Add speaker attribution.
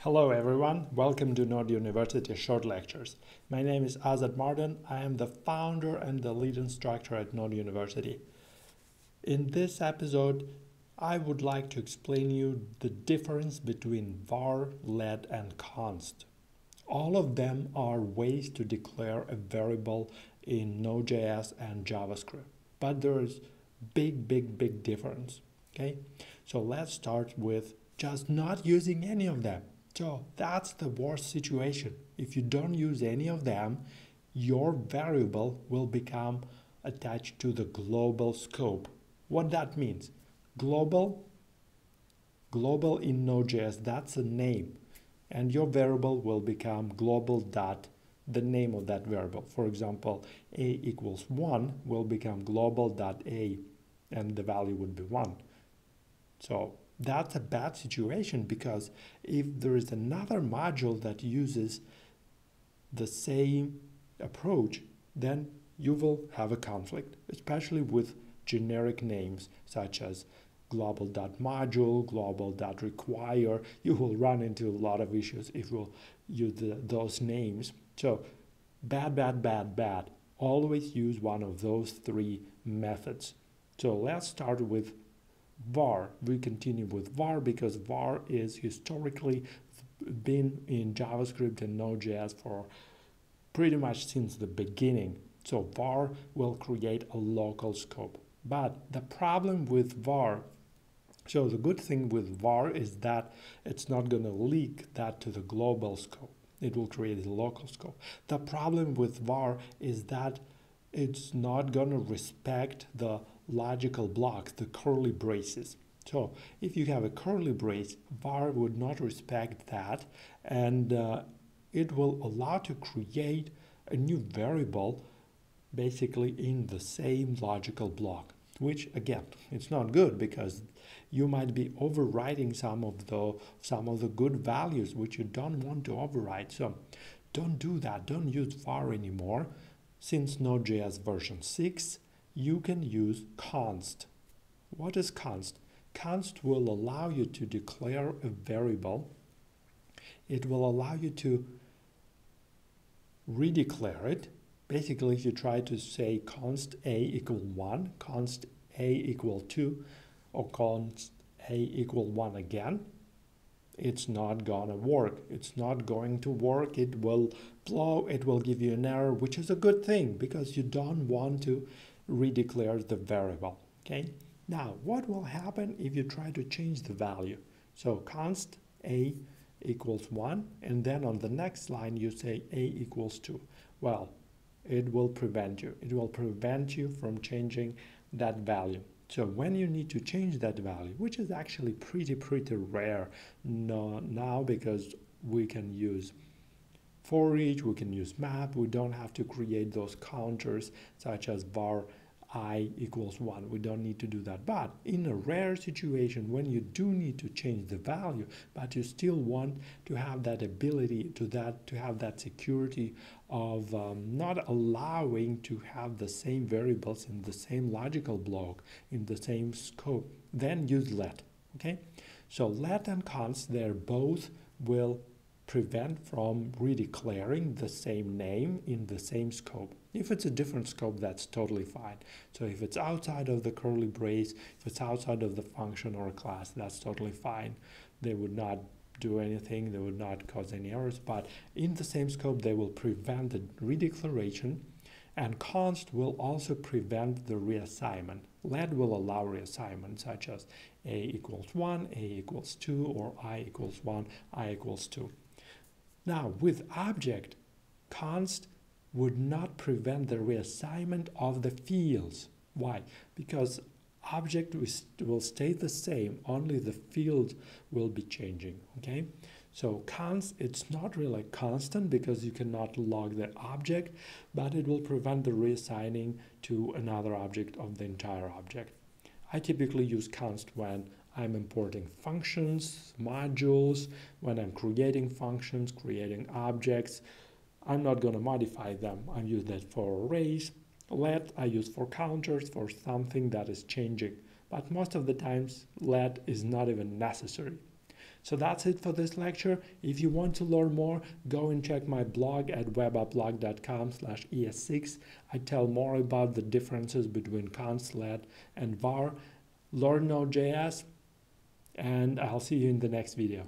Speaker 1: Hello everyone, welcome to Node University Short Lectures. My name is Azat Mardan. I am the founder and the lead instructor at Node University. In this episode, I would like to explain you the difference between var, let, and const. All of them are ways to declare a variable in Node.js and JavaScript, but there is big difference. Okay, so let's start with just not using any of them. So that's the worst situation. If you don't use any of them, your variable will become attached to the global scope. What that means? Global in Node.js, that's a name. And your variable will become global dot, the name of that variable. For example, a equals 1 will become global dot a, and the value would be 1. So that's a bad situation, because if there is another module that uses the same approach, then you will have a conflict, especially with generic names such as global.module, global.require. You will run into a lot of issues if you use those names. So bad. Always use one of those three methods. So let's start with var. We continue with var because var is historically been in JavaScript and Node.js for pretty much since the beginning. So var will create a local scope. But the problem with var, so the good thing with var is that it's not going to leak that to the global scope. It will create a local scope. The problem with var is that it's not going to respect the logical blocks, the curly braces. So if you have a curly brace, var would not respect that, and it will allow to create a new variable basically in the same logical block, which again, it's not good because you might be overwriting some of the good values which you don't want to overwrite. So don't do that. Don't use var anymore. Since Node.js version 6, you can use const. What is const? Const will allow you to declare a variable. It will allow you to redeclare it. Basically, if you try to say const a equal 1, const a equal 2, or const a equal 1 again, it's not gonna work. It's not going to work. It will blow. It will give you an error, which is a good thing because you don't want to redeclare the variable. Okay. Now, what will happen if you try to change the value? So const a equals 1, and then on the next line you say a equals 2. Well, it will prevent you. It will prevent you from changing that value. So when you need to change that value, which is actually pretty rare now, because we can use for each, we can use map, we don't have to create those counters such as var I equals 1. We don't need to do that. But in a rare situation, when you do need to change the value, but you still want to have that ability to have that security of not allowing to have the same variables in the same logical block, in the same scope, then use let. Okay, so let and const, they're both will prevent from redeclaring the same name in the same scope. If it's a different scope, that's totally fine. So if it's outside of the curly brace, if it's outside of the function or a class, that's totally fine. They would not do anything, they would not cause any errors, but in the same scope, they will prevent the redeclaration, and const will also prevent the reassignment. Let will allow reassignment, such as a equals 1, a equals 2, or I equals 1, I equals 2. Now, with object, const would not prevent the reassignment of the fields. Why? Because object will stay the same, only the field will be changing. Okay, so const, it's not really constant because you cannot log the object, but it will prevent the reassigning to another object of the entire object. I typically use const when I'm importing functions, modules, when I'm creating functions, creating objects. I'm not going to modify them. I use that for arrays. Let I use for counters, for something that is changing. But most of the times, let is not even necessary. So that's it for this lecture. If you want to learn more, go and check my blog at webablog.com/es6. I tell more about the differences between Const, let, and var. Learn Node.js, and I'll see you in the next video.